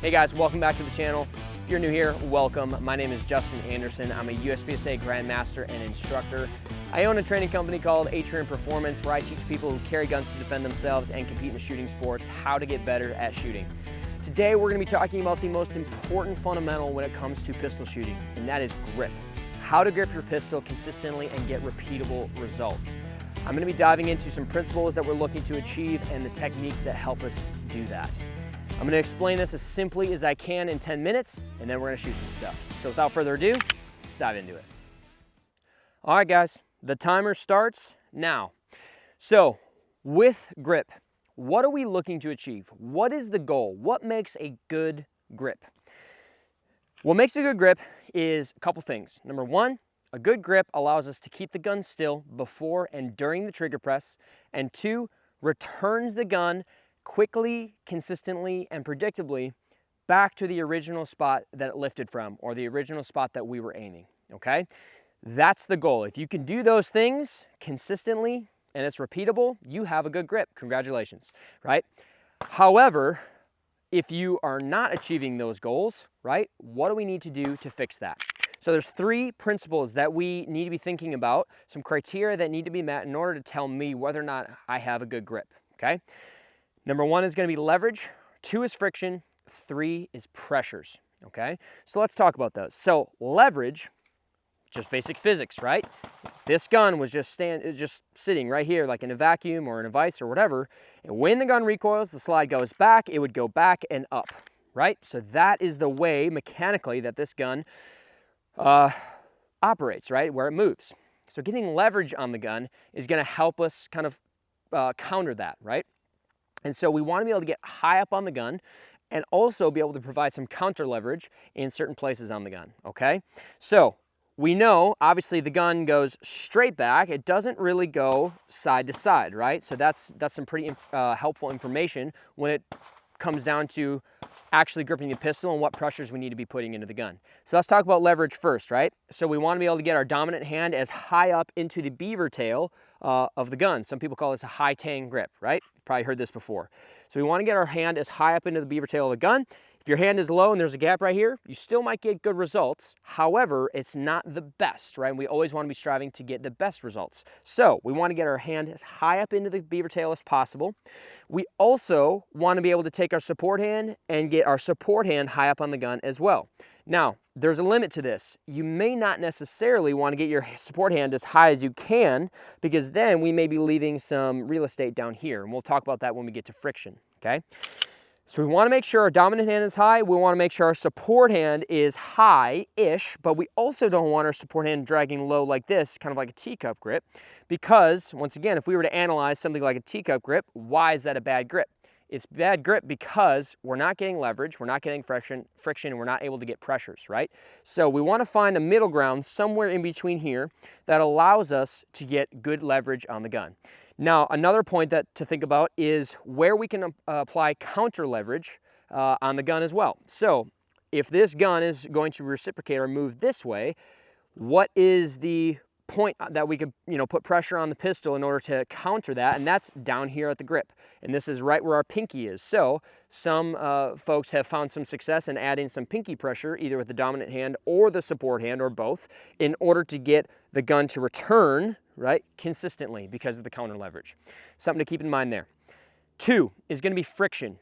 Hey guys, welcome back to the channel. If you're new here, welcome. My name is Justin Anderson. I'm a USPSA Grandmaster and instructor. I own a training company called Atrium Performance where I teach people who carry guns to defend themselves and compete in shooting sports how to get better at shooting. Today we're going to be talking about the most important fundamental when it comes to pistol shooting, and that is grip. How to grip your pistol consistently and get repeatable results. I'm going to be diving into some principles that we're looking to achieve and the techniques that help us do that. I'm going to explain this as simply as I can in 10 minutes, and then we're going to shoot some stuff. So without further ado, let's dive into it. All right, guys, the timer starts now. So with grip, what are we looking to achieve? What is the goal? What makes a good grip? What makes a good grip is a couple things. Number one, a good grip allows us to keep the gun still before and during the trigger press, and two, returns the gun quickly, consistently, and predictably back to the original spot that it lifted from, or the original spot that we were aiming, okay? That's the goal. If you can do those things consistently and it's repeatable, you have a good grip. Congratulations, right? However, if you are not achieving those goals, right, what do we need to do to fix that? So there's three principles that we need to be thinking about, some criteria that need to be met in order to tell me whether or not I have a good grip, okay? Number one is going to be leverage, two is friction, three is pressures, okay? So let's talk about those. So leverage, just basic physics, right? If this gun was just sitting right here like in a vacuum or in a vise or whatever, and when the gun recoils, the slide goes back, it would go back and up, right? So that is the way mechanically that this gun operates, right? Where it moves. So getting leverage on the gun is going to help us kind of counter that, right? And so we want to be able to get high up on the gun and also be able to provide some counter leverage in certain places on the gun, okay? So we know, obviously, the gun goes straight back. It doesn't really go side to side, right? So that's some pretty helpful information when it comes down to actually gripping the pistol and what pressures we need to be putting into the gun. So let's talk about leverage first, right? So we want to be able to get our dominant hand as high up into the beaver tail of the gun. Some people call this a high tang grip, right? You've probably heard this before. So we want to get our hand as high up into the beaver tail of the gun. If your hand is low and there's a gap right here, you still might get good results. However, it's not the best, right? We always want to be striving to get the best results. So we want to get our hand as high up into the beaver tail as possible. We also want to be able to take our support hand and get our support hand high up on the gun as well. Now, there's a limit to this. You may not necessarily want to get your support hand as high as you can, because then we may be leaving some real estate down here, and we'll talk about that when we get to friction, okay? So we want to make sure our dominant hand is high. We want to make sure our support hand is high-ish, but we also don't want our support hand dragging low like this, kind of like a teacup grip, because, once again, if we were to analyze something like a teacup grip, why is that a bad grip? It's bad grip because we're not getting leverage, we're not getting friction, and we're not able to get pressures, right? So we want to find a middle ground somewhere in between here that allows us to get good leverage on the gun. Now, another point to think about is where we can apply counter leverage on the gun as well. So if this gun is going to reciprocate or move this way, what is the point that we could, put pressure on the pistol in order to counter that? And that's down here at the grip. And this is right where our pinky is. So some folks have found some success in adding some pinky pressure, either with the dominant hand or the support hand or both, in order to get the gun to return, right, consistently because of the counter leverage. Something to keep in mind there. Two is going to be friction.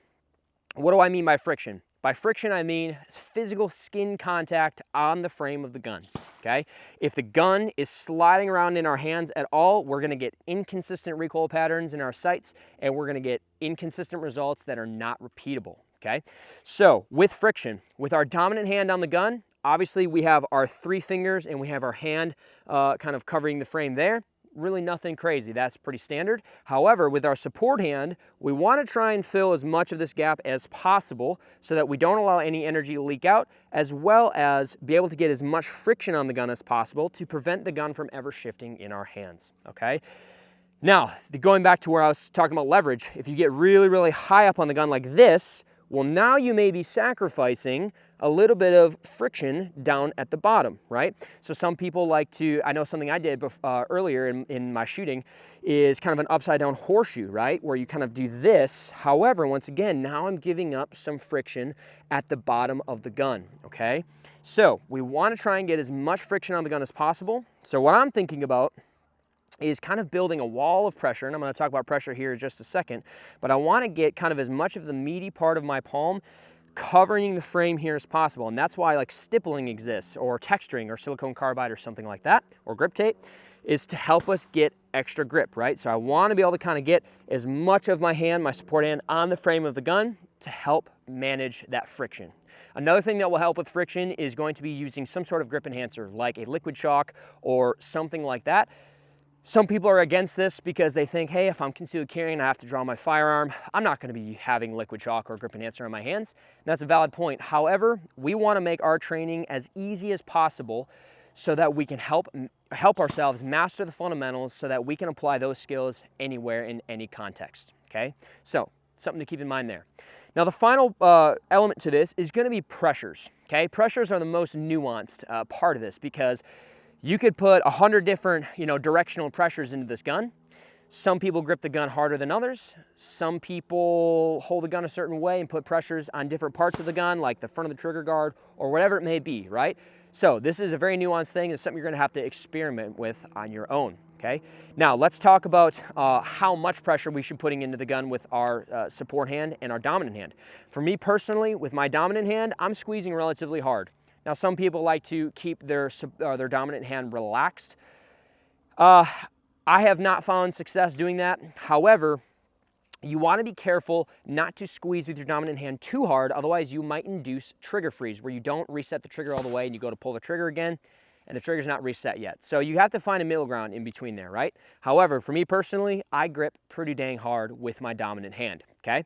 What do I mean by friction? By friction, I mean physical skin contact on the frame of the gun, okay? If the gun is sliding around in our hands at all, we're gonna get inconsistent recoil patterns in our sights, and we're gonna get inconsistent results that are not repeatable, okay? So with friction, with our dominant hand on the gun, obviously we have our three fingers and we have our hand kind of covering the frame there. Really nothing crazy, that's pretty standard. However, with our support hand, we want to try and fill as much of this gap as possible so that we don't allow any energy to leak out, as well as be able to get as much friction on the gun as possible to prevent the gun from ever shifting in our hands, okay? Now, going back to where I was talking about leverage, if you get really, really high up on the gun like this, Well, now you may be sacrificing a little bit of friction down at the bottom, right? So some people like to, I know something I did earlier in my shooting is kind of an upside down horseshoe, right? Where you kind of do this. However, once again, now I'm giving up some friction at the bottom of the gun, okay? So we want to try and get as much friction on the gun as possible. So what I'm thinking about is kind of building a wall of pressure, and I'm going to talk about pressure here in just a second, but I want to get kind of as much of the meaty part of my palm covering the frame here as possible, and that's why like stippling exists, or texturing, or silicone carbide, or something like that, or grip tape, is to help us get extra grip, right? So I want to be able to kind of get as much of my hand, my support hand, on the frame of the gun to help manage that friction. Another thing that will help with friction is going to be using some sort of grip enhancer, like a liquid chalk or something like that. Some people are against this because they think, hey, if I'm concealed carrying and I have to draw my firearm, I'm not going to be having liquid chalk or grip enhancer on my hands. And that's a valid point. However, we want to make our training as easy as possible so that we can help ourselves master the fundamentals so that we can apply those skills anywhere in any context, okay? So, something to keep in mind there. Now, the final element to this is going to be pressures, okay? Pressures are the most nuanced part of this because you could put 100 different, directional pressures into this gun. Some people grip the gun harder than others. Some people hold the gun a certain way and put pressures on different parts of the gun, like the front of the trigger guard or whatever it may be, right? So this is a very nuanced thing. It's something you're gonna have to experiment with on your own, okay? Now let's talk about how much pressure we should be putting into the gun with our support hand and our dominant hand. For me personally, with my dominant hand, I'm squeezing relatively hard. Now, some people like to keep their dominant hand relaxed. I have not found success doing that. However, you want to be careful not to squeeze with your dominant hand too hard, otherwise you might induce trigger freeze, where you don't reset the trigger all the way and you go to pull the trigger again, and the trigger's not reset yet. So you have to find a middle ground in between there, right? However, for me personally, I grip pretty dang hard with my dominant hand, okay?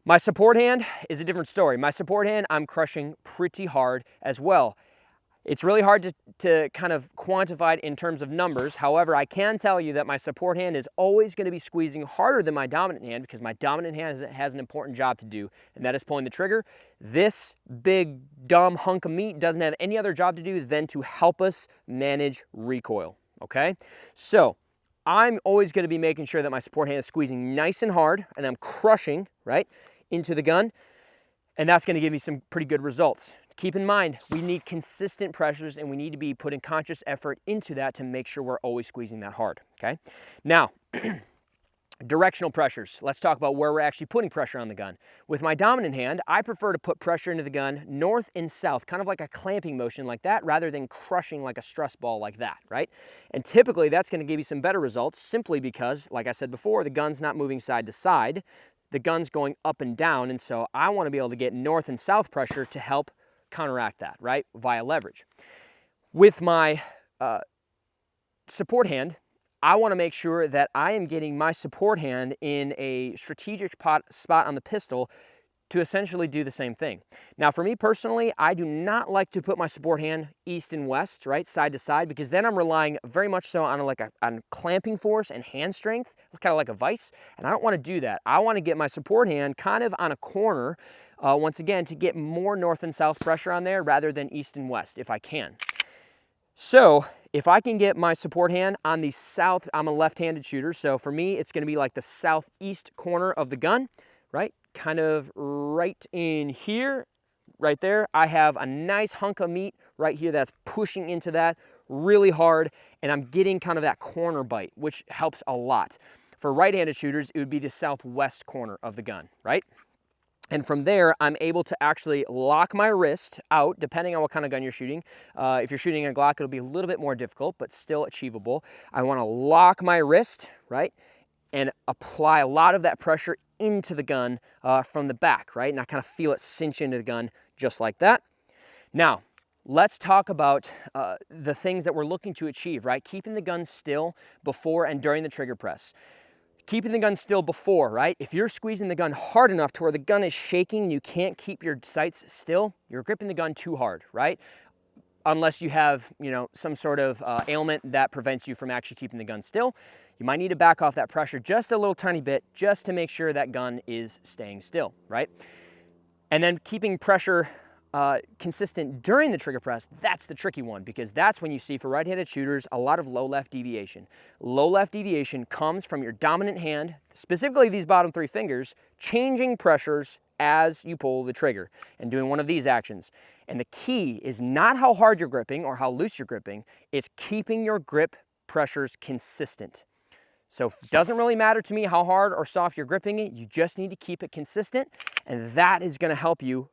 My support hand is a different story. My support hand, I'm crushing pretty hard as well. It's really hard to kind of quantify it in terms of numbers. However, I can tell you that my support hand is always going to be squeezing harder than my dominant hand because my dominant hand has an important job to do, and that is pulling the trigger. This big, dumb hunk of meat doesn't have any other job to do than to help us manage recoil, okay? So I'm always going to be making sure that my support hand is squeezing nice and hard, and I'm crushing, right, into the gun, and that's going to give me some pretty good results. Keep in mind, we need consistent pressures, and we need to be putting conscious effort into that to make sure we're always squeezing that hard, okay? Now, directional pressures. Let's talk about where we're actually putting pressure on the gun. With my dominant hand, I prefer to put pressure into the gun north and south, kind of like a clamping motion like that, rather than crushing like a stress ball like that, right? And typically, that's going to give you some better results simply because, like I said before, the gun's not moving side to side. The gun's going up and down, and so I want to be able to get north and south pressure to help counteract that, right, via leverage. With my support hand, I want to make sure that I am getting my support hand in a strategic spot on the pistol to essentially do the same thing. Now, for me personally, I do not like to put my support hand east and west, right, side to side, because then I'm relying very much so on on clamping force and hand strength, kind of like a vise, and I don't want to do that. I want to get my support hand kind of on a corner, once again, to get more north and south pressure on there rather than east and west, if I can. So if I can get my support hand on the south, I'm a left-handed shooter, so for me, it's going to be like the southeast corner of the gun, right? Kind of right in here, right there. I have a nice hunk of meat right here that's pushing into that really hard, and I'm getting kind of that corner bite, which helps a lot. For right-handed shooters, it would be the southwest corner of the gun, right? And from there, I'm able to actually lock my wrist out, depending on what kind of gun you're shooting. If you're shooting a Glock, it'll be a little bit more difficult, but still achievable. I want to lock my wrist, right, and apply a lot of that pressure into the gun from the back, right? And I kind of feel it cinch into the gun just like that. Now, let's talk about the things that we're looking to achieve, right? Keeping the gun still before and during the trigger press. Keeping the gun still before, right? If you're squeezing the gun hard enough to where the gun is shaking and you can't keep your sights still, you're gripping the gun too hard, right? unless you have, you know, some sort of ailment that prevents you from actually keeping the gun still. You might need to back off that pressure just a little tiny bit just to make sure that gun is staying still, right? And then keeping pressure consistent during the trigger press, that's the tricky one, because that's when you see for right-handed shooters a lot of low left deviation. Low left deviation comes from your dominant hand, specifically these bottom 3 fingers, changing pressures as you pull the trigger and doing one of these actions. And the key is not how hard you're gripping or how loose you're gripping, it's keeping your grip pressures consistent. So it doesn't really matter to me how hard or soft you're gripping it, you just need to keep it consistent, and that is gonna help you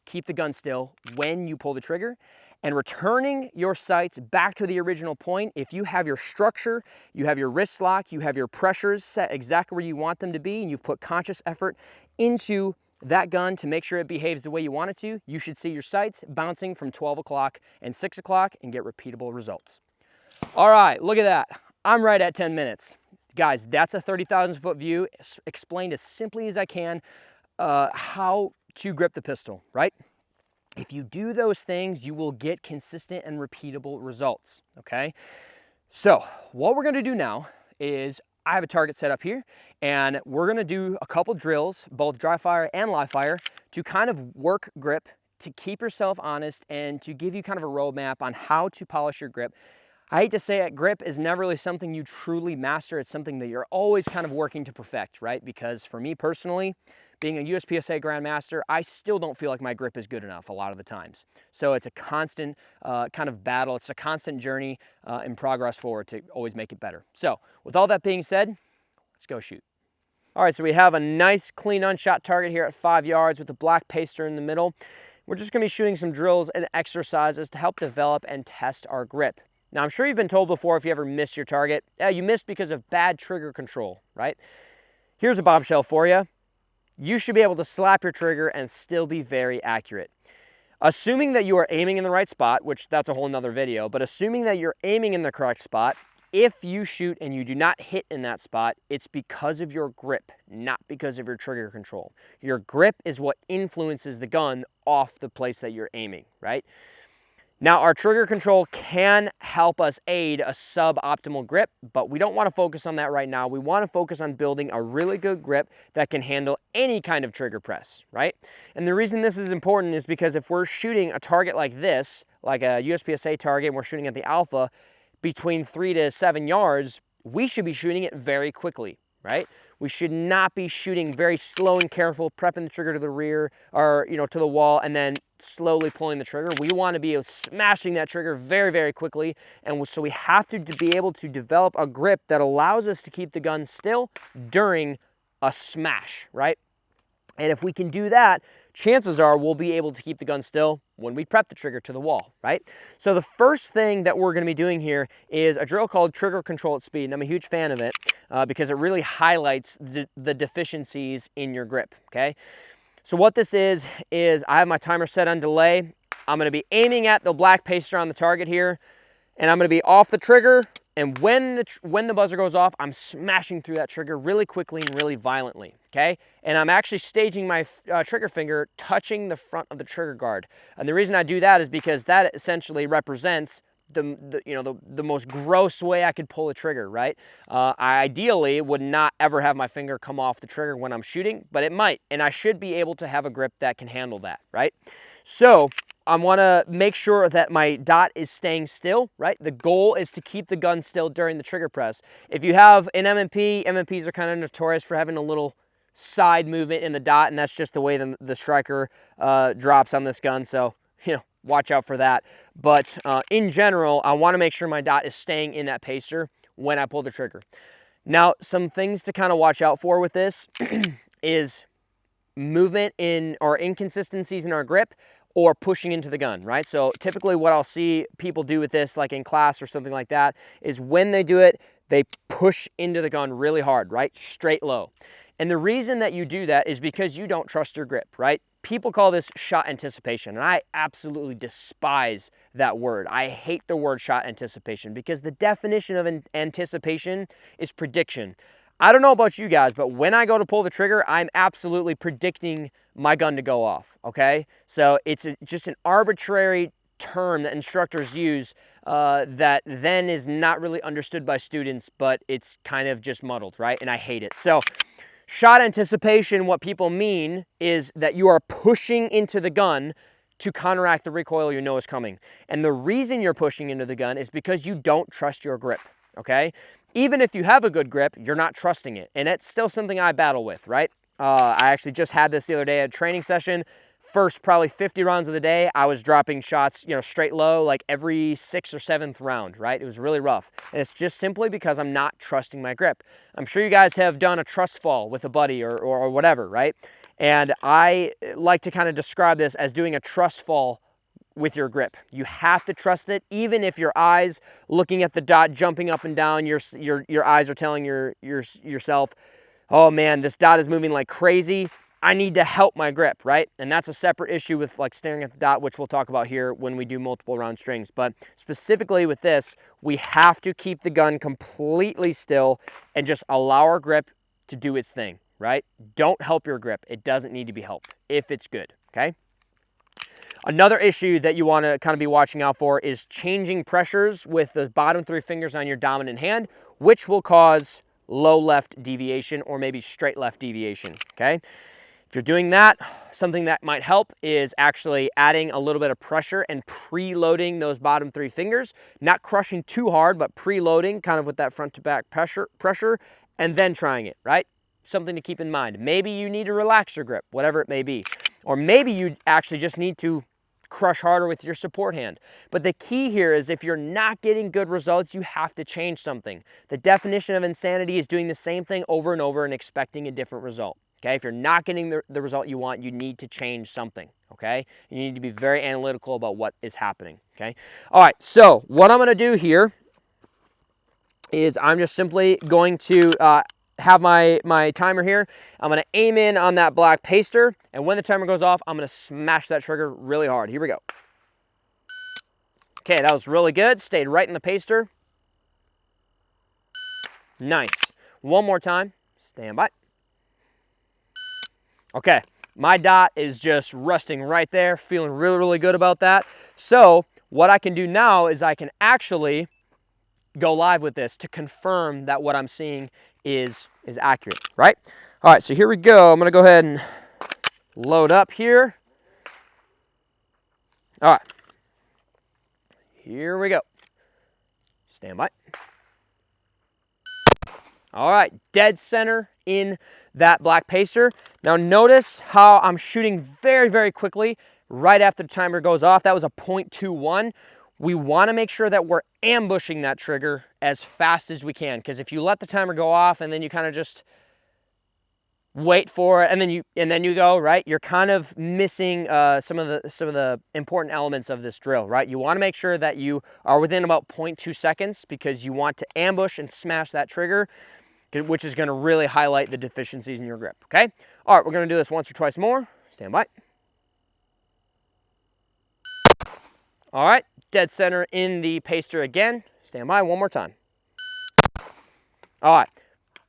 keep the gun still when you pull the trigger. And returning your sights back to the original point, if you have your structure, you have your wrist lock, you have your pressures set exactly where you want them to be, and you've put conscious effort into that gun to make sure it behaves the way you want it to, you should see your sights bouncing from 12 o'clock and 6 o'clock and get repeatable results. All right, look at that. I'm right at 10 minutes. Guys, that's a 30,000 foot view, explained as simply as I can how to grip the pistol, right? If you do those things, you will get consistent and repeatable results, okay? So what we're gonna do now is I have a target set up here, and we're gonna do a couple drills, both dry fire and live fire, to kind of work grip, to keep yourself honest, and to give you kind of a roadmap on how to polish your grip. I hate to say it, grip is never really something you truly master. It's something that you're always kind of working to perfect, right? Because for me personally, being a USPSA Grandmaster, I still don't feel like my grip is good enough a lot of the times. So it's a constant kind of battle. It's a constant journey in progress forward to always make it better. So with all that being said, let's go shoot. All right, so we have a nice clean unshot target here at 5 yards with the black paster in the middle. We're just gonna be shooting some drills and exercises to help develop and test our grip. Now, I'm sure you've been told before if you ever miss your target, you missed because of bad trigger control, right? Here's a bombshell for you. You should be able to slap your trigger and still be very accurate. Assuming that you are aiming in the right spot, which that's a whole nother video, but assuming that you're aiming in the correct spot, if you shoot and you do not hit in that spot, it's because of your grip, not because of your trigger control. Your grip is what influences the gun off the place that you're aiming, right? Now, our trigger control can help us aid a suboptimal grip, but we don't want to focus on that right now. We want to focus on building a really good grip that can handle any kind of trigger press, right? And the reason this is important is because if we're shooting a target like this, like a USPSA target, and we're shooting at the alpha between 3 to 7 yards, we should be shooting it very quickly, right? We should not be shooting very slow and careful, prepping the trigger to the rear or, you know, to the wall and then slowly pulling the trigger. We want to be smashing that trigger very, very quickly. And so we have to be able to develop a grip that allows us to keep the gun still during a smash, right? And if we can do that, chances are we'll be able to keep the gun still when we prep the trigger to the wall, right? So the first thing that we're going to be doing here is a drill called trigger control at speed. And I'm a huge fan of it because it really highlights the deficiencies in your grip, okay? So what this is I have my timer set on delay. I'm going to be aiming at the black paster on the target here, and I'm going to be off the trigger. And when the buzzer goes off, I'm smashing through that trigger really quickly and really violently, okay? And I'm actually staging my trigger finger touching the front of the trigger guard. And the reason I do that is because that essentially represents the most gross way I could pull a trigger, right? I ideally would not ever have my finger come off the trigger when I'm shooting, but it might, and I should be able to have a grip that can handle that, right? So I want to make sure that my dot is staying still, right? The goal is to keep the gun still during the trigger press. If you have an M&P, MMPs are kind of notorious for having a little side movement in the dot, and that's just the way the striker drops on this gun, so, you know, watch out for that. But in general, I want to make sure my dot is staying in that pacer when I pull the trigger. Now, some things to kind of watch out for with this is movement in or inconsistencies in our grip or pushing into the gun, right? So typically what I'll see people do with this, like in class or something like that, is when they do it, they push into the gun really hard, right? Straight low. And the reason that you do that is because you don't trust your grip, right? People call this shot anticipation, and I absolutely despise that word. I hate the word shot anticipation because the definition of anticipation is prediction. I don't know about you guys, but when I go to pull the trigger, I'm absolutely predicting my gun to go off, okay? So it's just an arbitrary term that instructors use that then is not really understood by students, but it's kind of just muddled, right? And I hate it. So shot anticipation, what people mean is that you are pushing into the gun to counteract the recoil you know is coming. And the reason you're pushing into the gun is because you don't trust your grip, okay? Even if you have a good grip, you're not trusting it. And it's still something I battle with, right? I actually just had this the other day at a training session. First probably 50 rounds of the day, I was dropping shots, straight low, like every 6th or 7th round, right? It was really rough. And it's just simply because I'm not trusting my grip. I'm sure you guys have done a trust fall with a buddy or whatever, right? And I like to kind of describe this as doing a trust fall with your grip. You have to trust it, even if your eyes looking at the dot, jumping up and down, your eyes are telling yourself, oh man, this dot is moving like crazy. I need to help my grip, right? And that's a separate issue with like staring at the dot, which we'll talk about here when we do multiple round strings. But specifically with this, we have to keep the gun completely still and just allow our grip to do its thing, right? Don't help your grip. It doesn't need to be helped if it's good, okay? Another issue that you want to kind of be watching out for is changing pressures with the bottom 3 fingers on your dominant hand, which will cause low left deviation or maybe straight left deviation, okay? If you're doing that, something that might help is actually adding a little bit of pressure and preloading those bottom 3 fingers, not crushing too hard, but preloading kind of with that front to back pressure, and then trying it, right? Something to keep in mind. Maybe you need to relax your grip, whatever it may be. Or maybe you actually just need to crush harder with your support hand. But the key here is if you're not getting good results, you have to change something. The definition of insanity is doing the same thing over and over and expecting a different result. Okay, if you're not getting the result you want, you need to change something, okay? You need to be very analytical about what is happening, okay? All right, so what I'm gonna do here is I'm just simply going to have my timer here. I'm gonna aim in on that black paster, and when the timer goes off, I'm gonna smash that trigger really hard. Here we go. Okay, that was really good. Stayed right in the paster. Nice. One more time. Stand by. Okay, my dot is just resting right there, feeling really, really good about that. So what I can do now is I can actually go live with this to confirm that what I'm seeing is accurate, right? All right, so here we go. I'm gonna go ahead and load up here. All right, here we go. Stand by. All right, dead center in that black paster. Now notice how I'm shooting very, very quickly right after the timer goes off. That was a 0.21. We want to make sure that we're ambushing that trigger as fast as we can, because if you let the timer go off and then you kind of just wait for it and then you go, right, you're kind of missing some of the important elements of this drill, right? You want to make sure that you are within about 0.2 seconds because you want to ambush and smash that trigger, which is going to really highlight the deficiencies in your grip, okay? All right, we're going to do this once or twice more. Stand by. All right, dead center in the paster again. Stand by one more time. All right,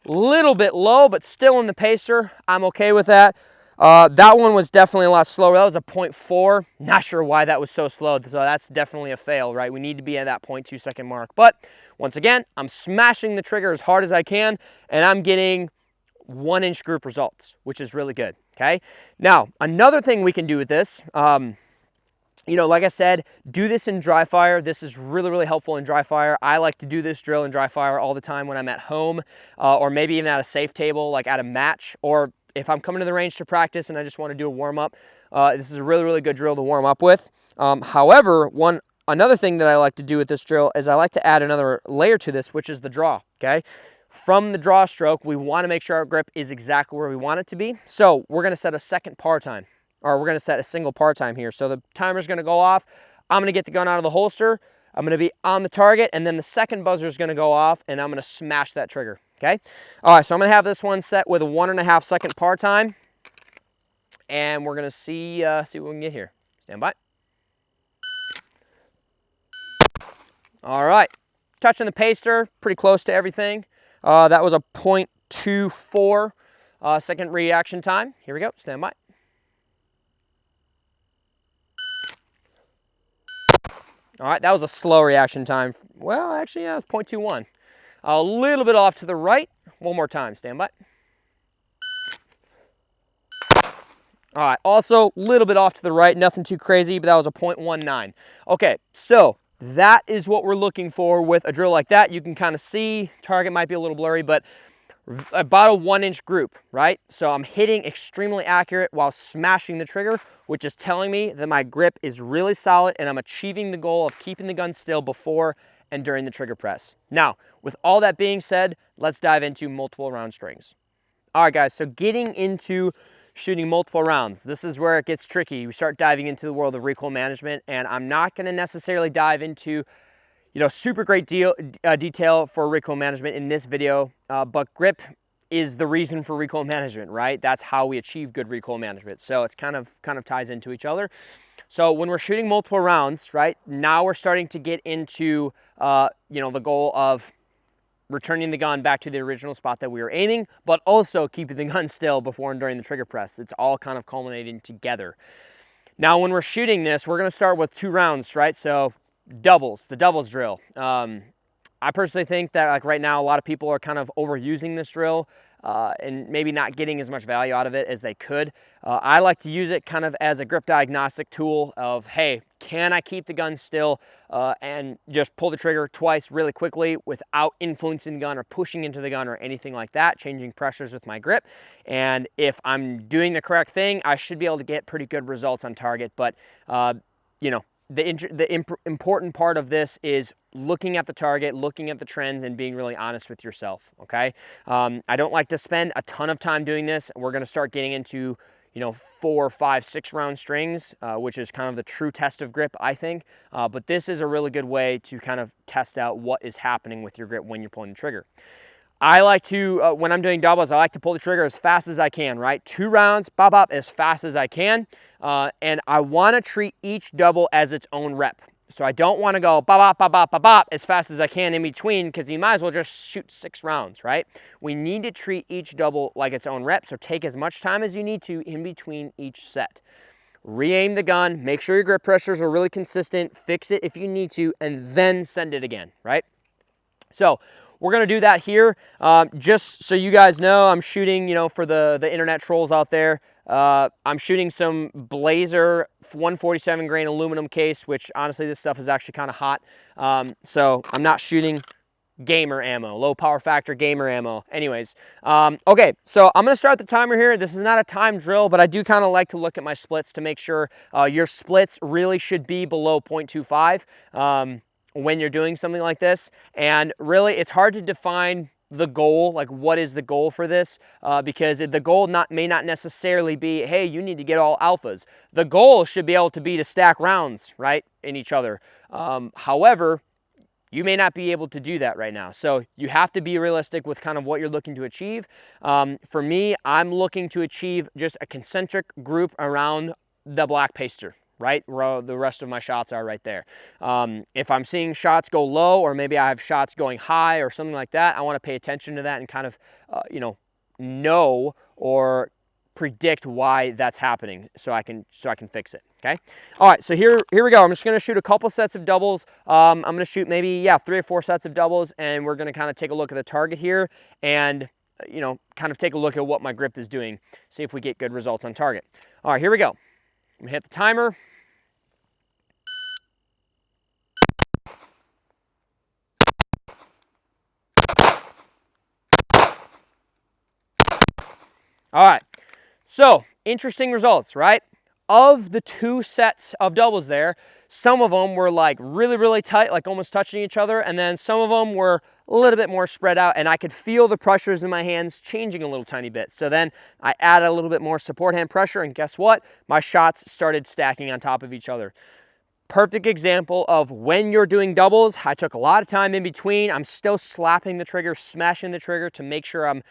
little bit low, but still in the paster. I'm okay with that. That one was definitely a lot slower. That was a 0.4. Not sure why that was so slow, so that's definitely a fail, right? We need to be at that 0.2 second mark. But once again, I'm smashing the trigger as hard as I can, and I'm getting 1-inch group results, which is really good, okay? Now, another thing we can do with this, like I said, do this in dry fire. This is really, really helpful in dry fire. I like to do this drill in dry fire all the time when I'm at home, or maybe even at a safe table, like at a match, or if I'm coming to the range to practice and I just want to do a warm-up. This is a really, really good drill to warm up with. However, another thing that I like to do with this drill is I like to add another layer to this, which is the draw, okay? From the draw stroke, we want to make sure our grip is exactly where we want it to be. So we're going to set a second par time, or we're going to set a single par time here. So the timer's going to go off. I'm going to get the gun out of the holster. I'm going to be on the target, and then the second buzzer is going to go off, and I'm going to smash that trigger, okay? All right, so I'm going to have this one set with a 1.5 second par time, and we're going to see what we can get here. Stand by. All right, touching the paster, pretty close to everything. That was a 0.24 second reaction time. Here we go, stand by. All right, that was a slow reaction time. Well, actually, yeah, it's 0.21. A little bit off to the right. One more time, stand by. All right, also a little bit off to the right, nothing too crazy, but that was a 0.19. Okay, so that is what we're looking for with a drill like that. You can kind of see, target might be a little blurry, but about a 1-inch group, right? So I'm hitting extremely accurate while smashing the trigger, which is telling me that my grip is really solid and I'm achieving the goal of keeping the gun still before and during the trigger press. Now, with all that being said, let's dive into multiple round strings. All right, guys, so getting into shooting multiple rounds, this is where it gets tricky. We start diving into the world of recoil management, and I'm not gonna necessarily dive into super great detail for recoil management in this video, but grip is the reason for recoil management, right? That's how we achieve good recoil management. So it's kind of ties into each other. So when we're shooting multiple rounds, right, now we're starting to get into, the goal of returning the gun back to the original spot that we were aiming, but also keeping the gun still before and during the trigger press. It's all kind of culminating together. Now, when we're shooting this, we're gonna start with 2 rounds, right? So doubles, the doubles drill. I personally think that like right now, a lot of people are kind of overusing this drill and maybe not getting as much value out of it as they could. I like to use it kind of as a grip diagnostic tool of, hey, can I keep the gun still and just pull the trigger twice really quickly without influencing the gun or pushing into the gun or anything like that, changing pressures with my grip. And if I'm doing the correct thing, I should be able to get pretty good results on target. But, the important part of this is looking at the target, looking at the trends, and being really honest with yourself, okay? I don't like to spend a ton of time doing this. We're gonna start getting into 4, 5, 6 round strings, which is kind of the true test of grip, I think. But this is a really good way to kind of test out what is happening with your grip when you're pulling the trigger. I like to, when I'm doing doubles, I like to pull the trigger as fast as I can, right? 2 rounds, bop, bop, as fast as I can. And I wanna treat each double as its own rep. So I don't wanna go bop, bop, bop, bop, bop, bop as fast as I can in between, because you might as well just shoot 6 rounds, right? We need to treat each double like its own rep, so take as much time as you need to in between each set. Re-aim the gun, make sure your grip pressures are really consistent, fix it if you need to, and then send it again, right? So we're gonna do that here. Just so you guys know, I'm shooting, for the internet trolls out there, I'm shooting some Blazer 147 grain aluminum case, which honestly, this stuff is actually kind of hot. So I'm not shooting gamer ammo, low power factor gamer ammo. Anyways, okay, so I'm gonna start the timer here. This is not a time drill, but I do kind of like to look at my splits to make sure your splits really should be below 0.25. When you're doing something like this. And really, it's hard to define the goal, like what is the goal for this, because the goal may not necessarily be, hey, you need to get all alphas. The goal should be able to be to stack rounds, right, in each other. However, you may not be able to do that right now. So you have to be realistic with kind of what you're looking to achieve. For me, I'm looking to achieve just a concentric group around the black paster, right, where the rest of my shots are right there. If I'm seeing shots go low, or maybe I have shots going high or something like that, I want to pay attention to that and kind of, know or predict why that's happening so I can fix it, okay? All right, so here we go. I'm just gonna shoot a couple sets of doubles. I'm gonna shoot maybe, 3 or 4 sets of doubles, and we're gonna kind of take a look at the target here and, kind of take a look at what my grip is doing, see if we get good results on target. All right, here we go. I'm gonna hit the timer. All right, so interesting results, right? Of the 2 sets of doubles there, some of them were like really, really tight, like almost touching each other, and then some of them were a little bit more spread out, and I could feel the pressures in my hands changing a little tiny bit. So then I added a little bit more support hand pressure, and guess what? My shots started stacking on top of each other. Perfect example of when you're doing doubles. I took a lot of time in between. I'm still slapping the trigger, smashing the trigger to make sure I'm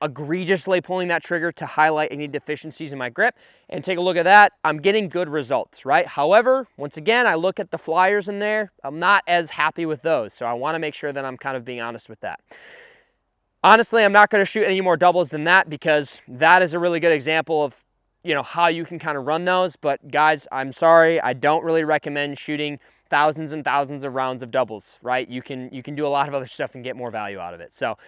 egregiously pulling that trigger to highlight any deficiencies in my grip. And take a look at that. I'm getting good results, right? However, once again, I look at the flyers in there. I'm not as happy with those. So I want to make sure that I'm kind of being honest with that. Honestly, I'm not going to shoot any more doubles than that, because that is a really good example of how you can kind of run those. But guys, I'm sorry, I don't really recommend shooting thousands and thousands of rounds of doubles, right? You can do a lot of other stuff and get more value out of it. So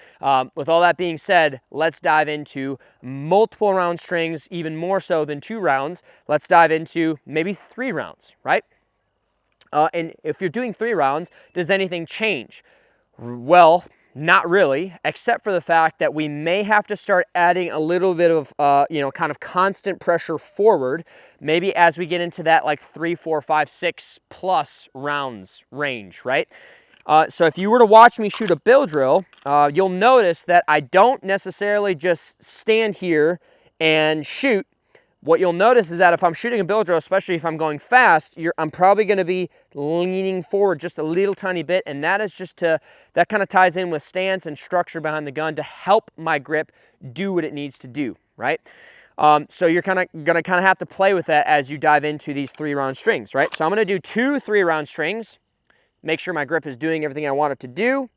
with all that being said, let's dive into multiple round strings, even more so than 2 rounds. Let's dive into maybe 3 rounds, right? And if you're doing 3 rounds, does anything change? Well, not really, except for the fact that we may have to start adding a little bit of, kind of constant pressure forward, maybe as we get into that like 3, 4, 5, 6 plus rounds range, right? So if you were to watch me shoot a bill drill, you'll notice that I don't necessarily just stand here and shoot. What you'll notice is that if I'm shooting a bill drill, especially if I'm going fast, I'm probably going to be leaning forward just a little tiny bit, and that kind of ties in with stance and structure behind the gun to help my grip do what it needs to do, right? So you're going to have to play with that as you dive into these 3-round strings, right? So I'm going to do 2 3-round strings, make sure my grip is doing everything I want it to do.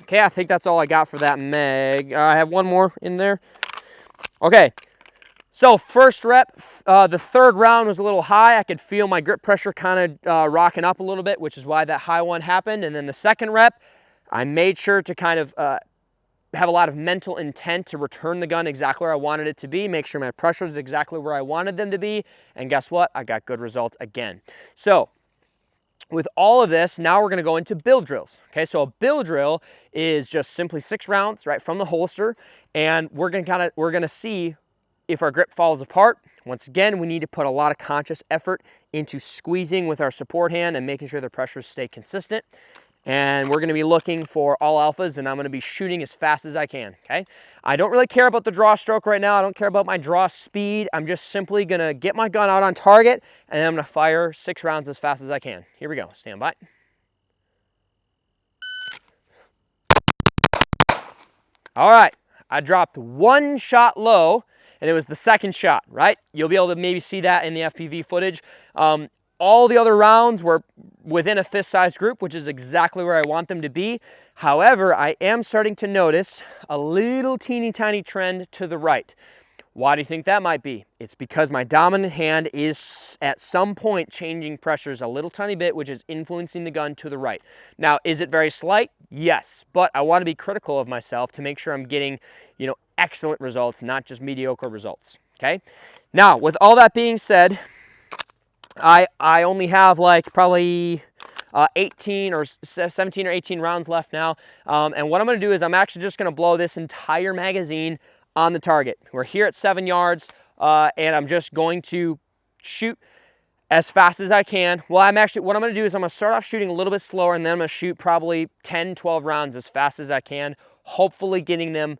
Okay, I think that's all I got for that mag. I have one more in there. Okay, so first rep, the 3rd round was a little high. I could feel my grip pressure kind of rocking up a little bit, which is why that high one happened. And then the 2nd rep, I made sure to kind of have a lot of mental intent to return the gun exactly where I wanted it to be, make sure my pressure is exactly where I wanted them to be. And guess what? I got good results again. So with all of this, now we're going to go into bill drills. Okay, so a bill drill is just simply 6 rounds, right, from the holster, and we're going to see if our grip falls apart. Once again, we need to put a lot of conscious effort into squeezing with our support hand and making sure the pressures stay consistent. And we're going to be looking for all alphas, and I'm going to be shooting as fast as I can, okay? I don't really care about the draw stroke right now. I don't care about my draw speed. I'm just simply going to get my gun out on target, and I'm going to fire 6 rounds as fast as I can. Here we go. Stand by. All right. I dropped 1 shot low, and it was the 2nd shot, right? You'll be able to maybe see that in the FPV footage. All the other rounds were within a fist-sized group, which is exactly where I want them to be. However, I am starting to notice a little teeny tiny trend to the right. Why do you think that might be? It's because my dominant hand is at some point changing pressures a little tiny bit, which is influencing the gun to the right. Now, is it very slight? Yes, but I want to be critical of myself to make sure I'm getting, excellent results, not just mediocre results, okay? Now, with all that being said, I only have like probably 18 or 17 or 18 rounds left now. And what I'm going to do is I'm actually just going to blow this entire magazine on the target. We're here at 7 yards, and I'm just going to shoot as fast as I can. Well, what I'm going to do is I'm going to start off shooting a little bit slower, and then I'm going to shoot probably 10, 12 rounds as fast as I can, hopefully getting them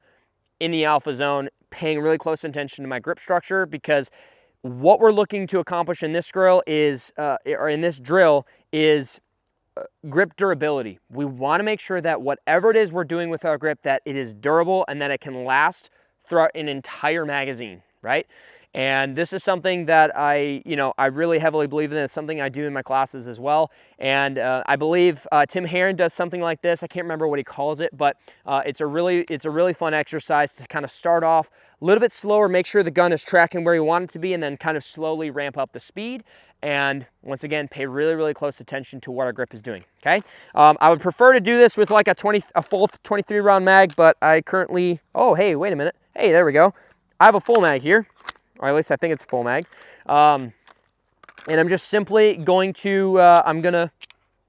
in the alpha zone, paying really close attention to my grip structure, because what we're looking to accomplish in this drill is, grip durability. We want to make sure that whatever it is we're doing with our grip, that it is durable and that it can last throughout an entire magazine, right? And this is something that I really heavily believe in. It's something I do in my classes as well. And I believe Tim Herron does something like this. I can't remember what he calls it, but it's a really fun exercise to kind of start off a little bit slower, make sure the gun is tracking where you want it to be, and then kind of slowly ramp up the speed. And once again, pay really, really close attention to what our grip is doing, okay? I would prefer to do this with like a full 23 round mag, but I currently, oh, hey, wait a minute. Hey, there we go. I have a full mag here. Or at least I think it's a full mag. And I'm just simply going to, I'm gonna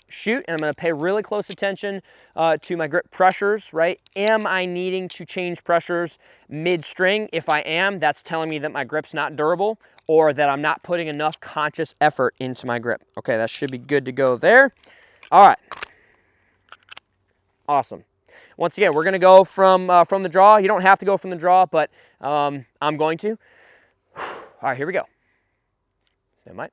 shoot, and I'm gonna pay really close attention to my grip pressures, right? Am I needing to change pressures mid-string? If I am, that's telling me that my grip's not durable, or that I'm not putting enough conscious effort into my grip. Okay, that should be good to go there. All right. Awesome. Once again, we're gonna go from the draw. You don't have to go from the draw, but I'm going to. All right, here we go. Stand by.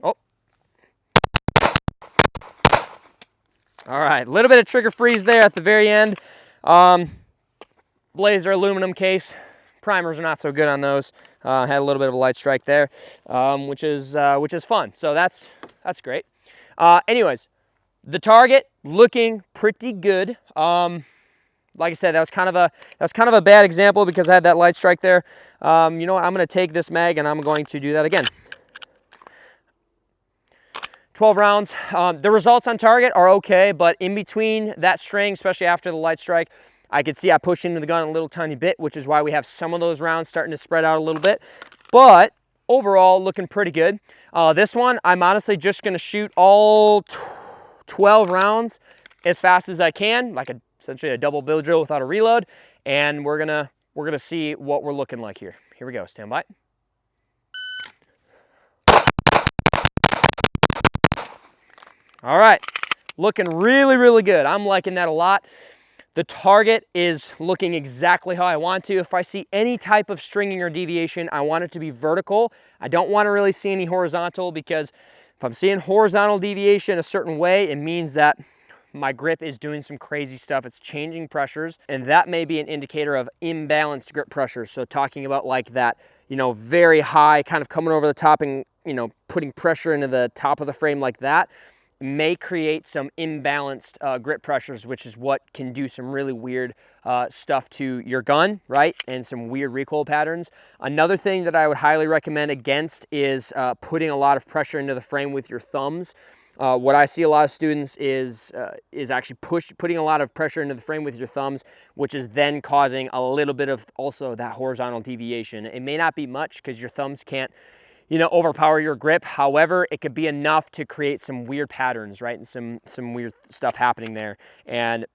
Oh. All right, a little bit of trigger freeze there at the very end. Blades are aluminum case. Primers are not so good on those. Had a little bit of a light strike there, which is fun. So that's great. Anyways. The target looking pretty good. Like I said, that was kind of a bad example because I had that light strike there. You know what? I'm going to take this mag and I'm going to do that again. 12 rounds. The results on target are okay, but in between that string, especially after the light strike, I could see I pushed into the gun a little tiny bit, which is why we have some of those rounds starting to spread out a little bit. But overall, looking pretty good. This one, I'm honestly just going to shoot all 12 rounds as fast as I can, like essentially a double bill drill without a reload, and we're gonna see what we're looking like here. Here we go. Stand by. All right, looking really, really good. I'm liking that a lot. The target is looking exactly how I want to. If I see any type of stringing or deviation, I want it to be vertical. I don't want to really see any horizontal, because if I'm seeing horizontal deviation a certain way, it means that my grip is doing some crazy stuff. It's changing pressures, and that may be an indicator of imbalanced grip pressures. So talking about like that, you know, very high, kind of coming over the top and, you know, putting pressure into the top of the frame like that may create some imbalanced grip pressures, which is what can do some really weird stuff to your gun, right? And some weird recoil patterns. Another thing that I would highly recommend against is putting a lot of pressure into the frame with your thumbs. What I see a lot of students is actually putting a lot of pressure into the frame with your thumbs, which is then causing a little bit of also that horizontal deviation. It may not be much because your thumbs can't, you know, overpower your grip. However, it could be enough to create some weird patterns, right? And some weird stuff happening there. And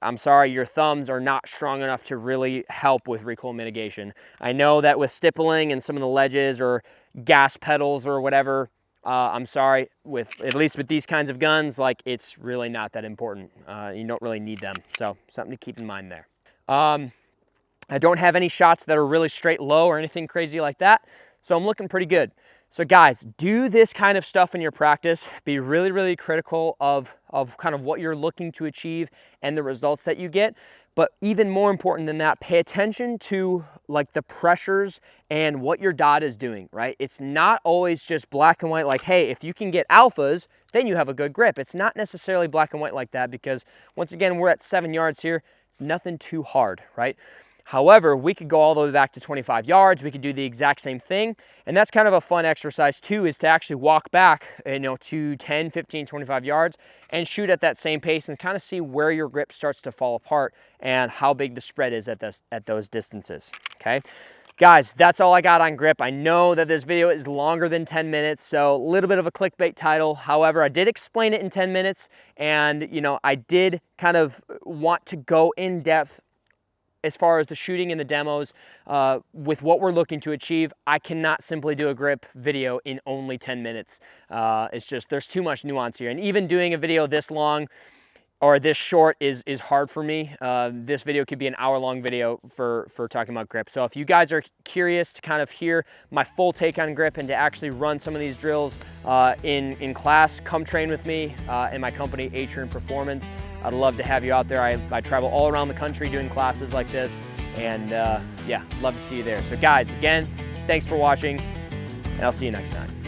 I'm sorry, your thumbs are not strong enough to really help with recoil mitigation. I know that with stippling and some of the ledges or gas pedals or whatever, I'm sorry, at least with these kinds of guns, like, it's really not that important. You don't really need them. So something to keep in mind there. I don't have any shots that are really straight low or anything crazy like that. So I'm looking pretty good. So guys, do this kind of stuff in your practice. Be really, really critical of kind of what you're looking to achieve and the results that you get. But even more important than that, pay attention to like the pressures and what your dot is doing, right? It's not always just black and white, like, hey, if you can get alphas, then you have a good grip. It's not necessarily black and white like that, because once again, we're at 7 yards here. It's nothing too hard, right? However, we could go all the way back to 25 yards. We could do the exact same thing. And that's kind of a fun exercise too, is to actually walk back, you know, to 10, 15, 25 yards and shoot at that same pace and kind of see where your grip starts to fall apart and how big the spread is at those distances, okay? Guys, that's all I got on grip. I know that this video is longer than 10 minutes, so a little bit of a clickbait title. However, I did explain it in 10 minutes, and, you know, I did kind of want to go in depth as far as the shooting and the demos with what we're looking to achieve. I cannot simply do a grip video in only 10 minutes. It's just, there's too much nuance here. And even doing a video this long or this short is hard for me. This video could be an hour-long video for talking about grip. So if you guys are curious to kind of hear my full take on grip and to actually run some of these drills in class, come train with me in my company, Atrium Performance. I'd love to have you out there. I travel all around the country doing classes like this, and yeah, love to see you there. So guys, again, thanks for watching, and I'll see you next time.